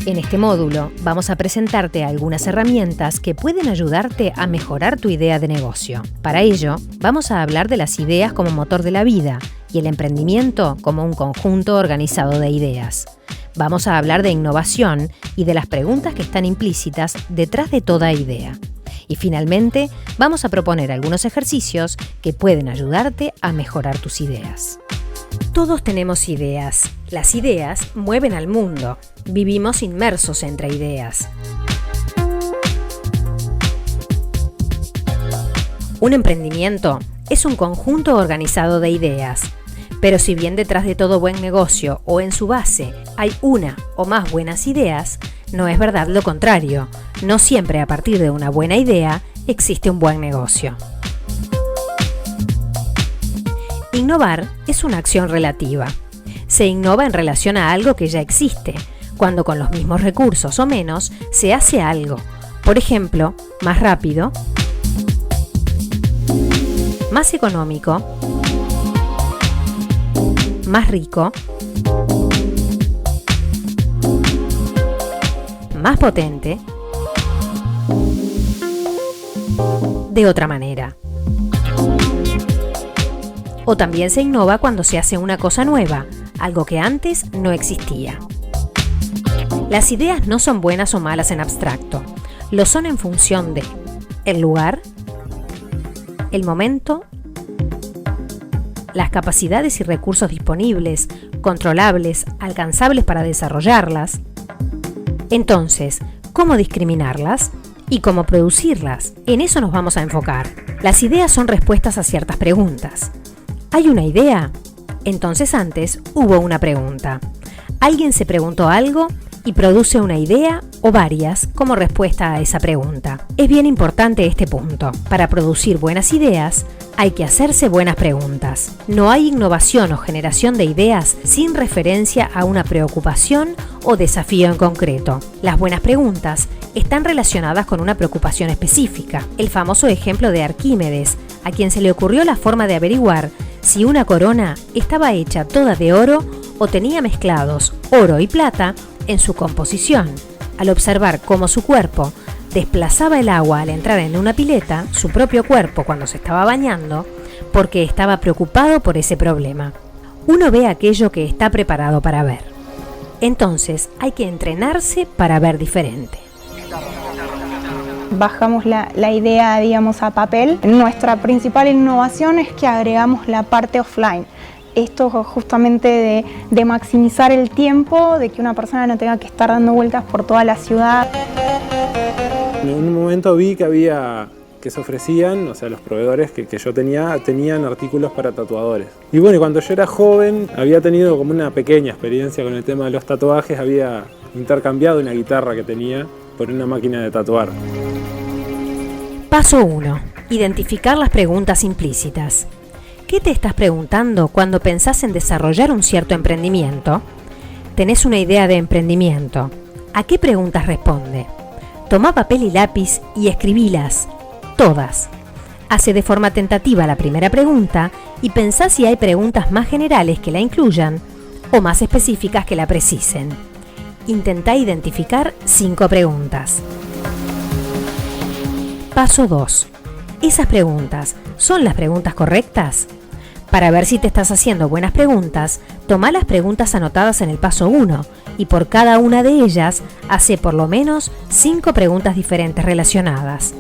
En este módulo vamos a presentarte algunas herramientas que pueden ayudarte a mejorar tu idea de negocio. Para ello, vamos a hablar de las ideas como motor de la vida y el emprendimiento como un conjunto organizado de ideas. Vamos a hablar de innovación y de las preguntas que están implícitas detrás de toda idea. Y finalmente, vamos a proponer algunos ejercicios que pueden ayudarte a mejorar tus ideas. Todos tenemos ideas. Las ideas mueven al mundo. Vivimos inmersos entre ideas. Un emprendimiento es un conjunto organizado de ideas. Pero si bien detrás de todo buen negocio o en su base hay una o más buenas ideas, no es verdad lo contrario. No siempre a partir de una buena idea existe un buen negocio. Innovar es una acción relativa. Se innova en relación a algo que ya existe, cuando con los mismos recursos o menos se hace algo. Por ejemplo, más rápido, más económico, más rico, más potente, de otra manera. O también se innova cuando se hace una cosa nueva, algo que antes no existía. Las ideas no son buenas o malas en abstracto, lo son en función de el lugar, el momento, las capacidades y recursos disponibles, controlables, alcanzables para desarrollarlas. Entonces, ¿cómo discriminarlas? Y cómo producirlas. En eso nos vamos a enfocar. Las ideas son respuestas a ciertas preguntas. ¿Hay una idea? Entonces antes hubo una pregunta. Alguien se preguntó algo y produce una idea o varias como respuesta a esa pregunta. Es bien importante este punto. Para producir buenas ideas, hay que hacerse buenas preguntas. No hay innovación o generación de ideas sin referencia a una preocupación o desafío en concreto. Las buenas preguntas están relacionadas con una preocupación específica. El famoso ejemplo de Arquímedes, a quien se le ocurrió la forma de averiguar si una corona estaba hecha toda de oro o tenía mezclados oro y plata en su composición. Al observar cómo su cuerpo desplazaba el agua al entrar en una pileta, su propio cuerpo cuando se estaba bañando, porque estaba preocupado por ese problema. Uno ve aquello que está preparado para ver. Entonces hay que entrenarse para ver diferente. Bajamos la idea, digamos, a papel. Nuestra principal innovación es que agregamos la parte offline. Esto justamente de maximizar el tiempo, de que una persona no tenga que estar dando vueltas por toda la ciudad. En un momento vi que se ofrecían, o sea, los proveedores que yo tenían artículos para tatuadores. Y bueno, cuando yo era joven había tenido como una pequeña experiencia con el tema de los tatuajes, había intercambiado una guitarra que tenía por una máquina de tatuar. Paso 1. Identificar las preguntas implícitas. ¿Qué te estás preguntando cuando pensás en desarrollar un cierto emprendimiento? ¿Tenés una idea de emprendimiento? ¿A qué preguntas responde? Toma papel y lápiz y escribílas, todas. Hace de forma tentativa la primera pregunta y pensá si hay preguntas más generales que la incluyan o más específicas que la precisen. Intentá identificar 5 preguntas. Paso 2. ¿Esas preguntas son las preguntas correctas? Para ver si te estás haciendo buenas preguntas, toma las preguntas anotadas en el paso 1 y por cada una de ellas hace por lo menos 5 preguntas diferentes relacionadas.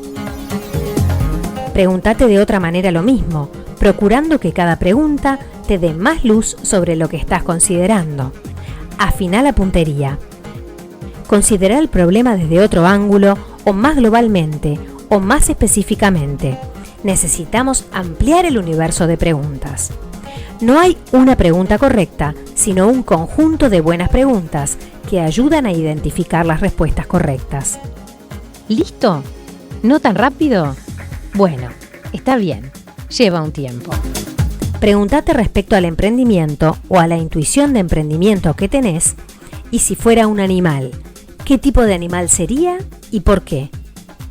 Pregúntate de otra manera lo mismo, procurando que cada pregunta te dé más luz sobre lo que estás considerando. Afina la puntería. Considera el problema desde otro ángulo o más globalmente o más específicamente. Necesitamos ampliar el universo de preguntas. No hay una pregunta correcta, sino un conjunto de buenas preguntas que ayudan a identificar las respuestas correctas. ¿Listo? ¿No tan rápido? Bueno, está bien. Lleva un tiempo. Pregúntate respecto al emprendimiento o a la intuición de emprendimiento que tenés y si fuera un animal, ¿qué tipo de animal sería y por qué?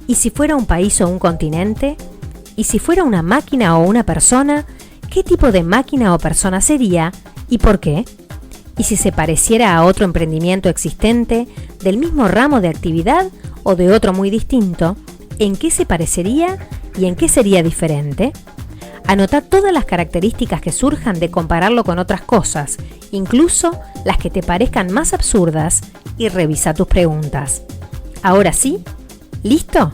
¿Y si fuera un país o un continente? ¿Y si fuera una máquina o una persona? ¿Qué tipo de máquina o persona sería y por qué? Y si se pareciera a otro emprendimiento existente, del mismo ramo de actividad o de otro muy distinto, ¿en qué se parecería y en qué sería diferente? Anota todas las características que surjan de compararlo con otras cosas, incluso las que te parezcan más absurdas, y revisa tus preguntas. Ahora sí, ¿listo?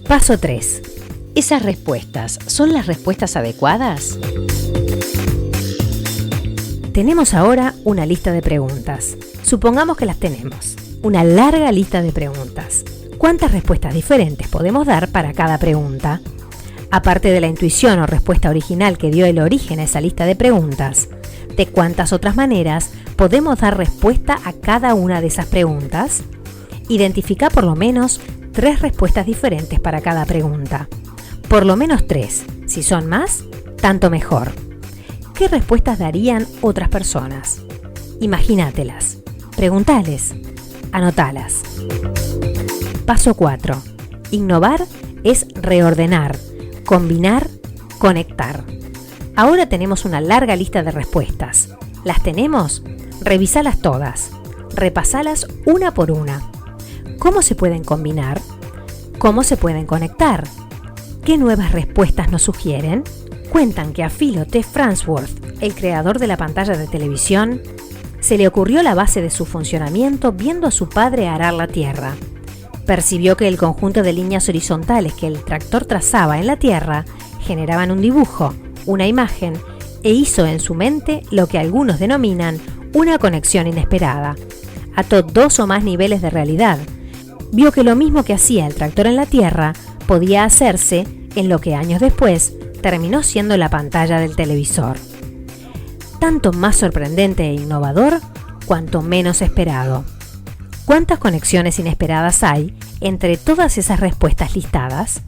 Paso 3. ¿Esas respuestas son las respuestas adecuadas? Tenemos ahora una lista de preguntas. Supongamos que las tenemos. Una larga lista de preguntas. ¿Cuántas respuestas diferentes podemos dar para cada pregunta? Aparte de la intuición o respuesta original que dio el origen a esa lista de preguntas, ¿de cuántas otras maneras podemos dar respuesta a cada una de esas preguntas? Identifica por lo menos 3 respuestas diferentes para cada pregunta. Por lo menos 3. Si son más, tanto mejor. ¿Qué respuestas darían otras personas? Imagínatelas. Preguntales. Anotalas. Paso 4. Innovar es reordenar, combinar, conectar. Ahora tenemos una larga lista de respuestas. ¿Las tenemos? Revisalas todas. Repasalas una por una. ¿Cómo se pueden combinar? ¿Cómo se pueden conectar? ¿Qué nuevas respuestas nos sugieren? Cuentan que a Philo T. Farnsworth, el creador de la pantalla de televisión, se le ocurrió la base de su funcionamiento viendo a su padre arar la tierra. Percibió que el conjunto de líneas horizontales que el tractor trazaba en la tierra generaban un dibujo, una imagen, e hizo en su mente lo que algunos denominan una conexión inesperada. Ató 2 o más niveles de realidad. Vio que lo mismo que hacía el tractor en la tierra podía hacerse en lo que años después terminó siendo la pantalla del televisor. Tanto más sorprendente e innovador, cuanto menos esperado. ¿Cuántas conexiones inesperadas hay entre todas esas respuestas listadas?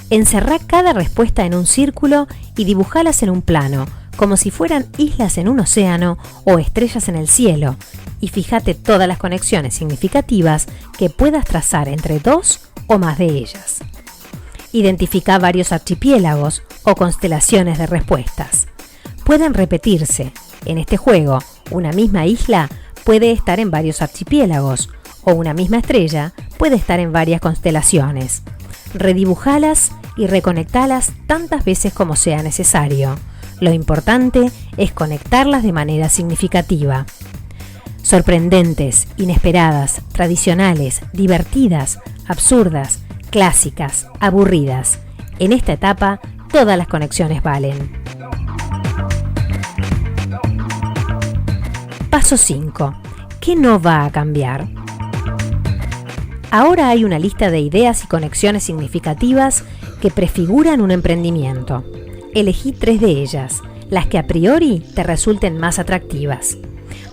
Encerrá cada respuesta en un círculo y dibujalas en un plano, como si fueran islas en un océano o estrellas en el cielo, y fíjate todas las conexiones significativas que puedas trazar entre 2 o más de ellas. Identifica varios archipiélagos o constelaciones de respuestas. Pueden repetirse. En este juego, una misma isla puede estar en varios archipiélagos, o una misma estrella puede estar en varias constelaciones. Redibujalas y reconectalas tantas veces como sea necesario. Lo importante es conectarlas de manera significativa. Sorprendentes, inesperadas, tradicionales, divertidas, absurdas, clásicas, aburridas. En esta etapa, todas las conexiones valen. Paso 5. ¿Qué no va a cambiar? Ahora hay una lista de ideas y conexiones significativas que prefiguran un emprendimiento. Elegí 3 de ellas, las que a priori te resulten más atractivas.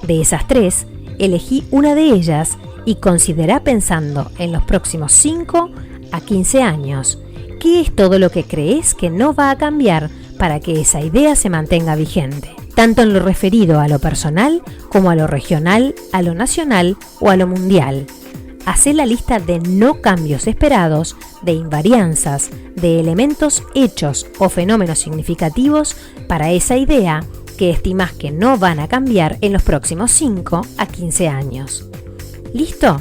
De esas 3, elegí una de ellas y considera pensando en los próximos 5 a 15 años. ¿Qué es todo lo que crees que no va a cambiar para que esa idea se mantenga vigente? Tanto en lo referido a lo personal como a lo regional, a lo nacional o a lo mundial. Hacé la lista de no cambios esperados, de invarianzas, de elementos hechos o fenómenos significativos para esa idea que estimas que no van a cambiar en los próximos 5 a 15 años. ¿Listo?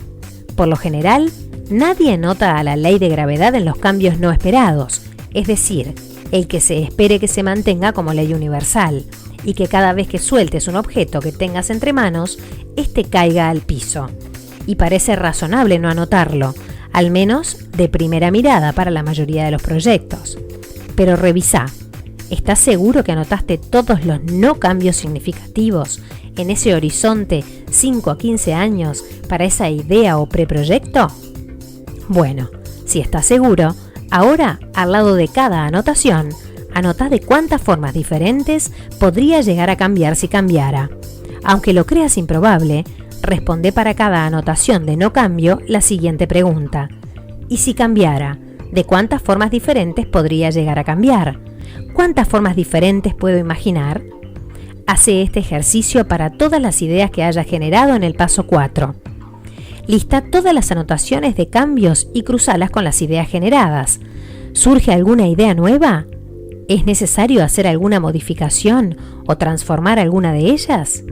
Por lo general, nadie nota a la ley de gravedad en los cambios no esperados, es decir, el que se espere que se mantenga como ley universal, y que cada vez que sueltes un objeto que tengas entre manos, éste caiga al piso. Y parece razonable no anotarlo, al menos de primera mirada para la mayoría de los proyectos. Pero revisá, ¿estás seguro que anotaste todos los no cambios significativos en ese horizonte 5 a 15 años para esa idea o preproyecto? Bueno, si estás seguro, ahora al lado de cada anotación, anotá de cuántas formas diferentes podría llegar a cambiar si cambiara. Aunque lo creas improbable, responde para cada anotación de no cambio la siguiente pregunta. ¿Y si cambiara? ¿De cuántas formas diferentes podría llegar a cambiar? ¿Cuántas formas diferentes puedo imaginar? Hace este ejercicio para todas las ideas que hayas generado en el paso 4. Lista todas las anotaciones de cambios y cruzalas con las ideas generadas. ¿Surge alguna idea nueva? ¿Es necesario hacer alguna modificación o transformar alguna de ellas?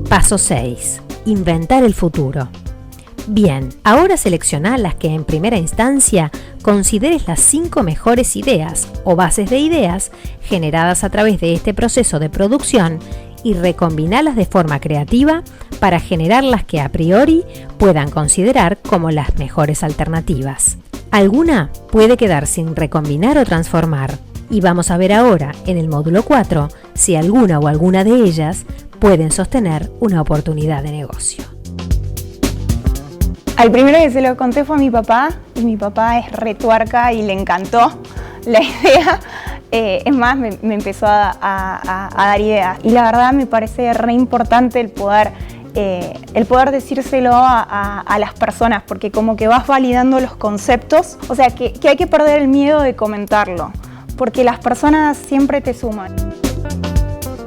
Paso 6. Inventar el futuro. Bien, ahora selecciona las que en primera instancia consideres las 5 mejores ideas o bases de ideas generadas a través de este proceso de producción y recombinalas de forma creativa para generar las que a priori puedan considerar como las mejores alternativas. Alguna puede quedar sin recombinar o transformar, y vamos a ver ahora en el módulo 4 si alguna o alguna de ellas pueden sostener una oportunidad de negocio. Al primero que se lo conté fue a mi papá, y mi papá es retuerca y le encantó la idea. Es más, me empezó a dar ideas. Y la verdad me parece re importante el poder decírselo a las personas, porque como que vas validando los conceptos. O sea, que hay que perder el miedo de comentarlo, porque las personas siempre te suman.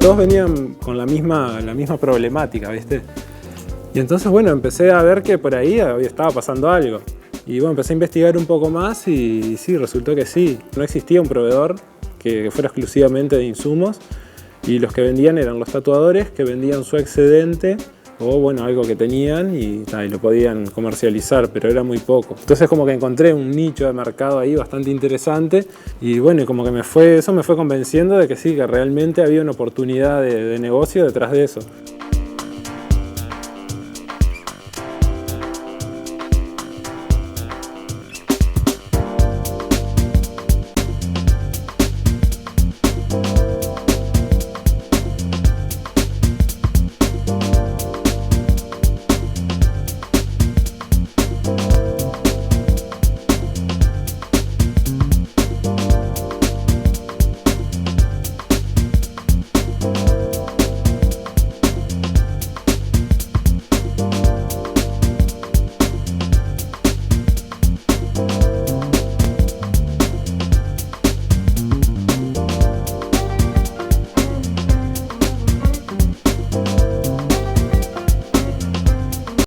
Todos venían con la misma problemática, ¿viste? Y entonces, bueno, empecé a ver que por ahí estaba pasando algo. Y bueno, empecé a investigar un poco más y sí, resultó que sí. No existía un proveedor que fuera exclusivamente de insumos, y los que vendían eran los tatuadores que vendían su excedente o bueno, algo que tenían y lo podían comercializar, pero era muy poco. Entonces como que encontré un nicho de mercado ahí bastante interesante y bueno, como que eso me fue convenciendo de que sí, que realmente había una oportunidad de negocio detrás de eso.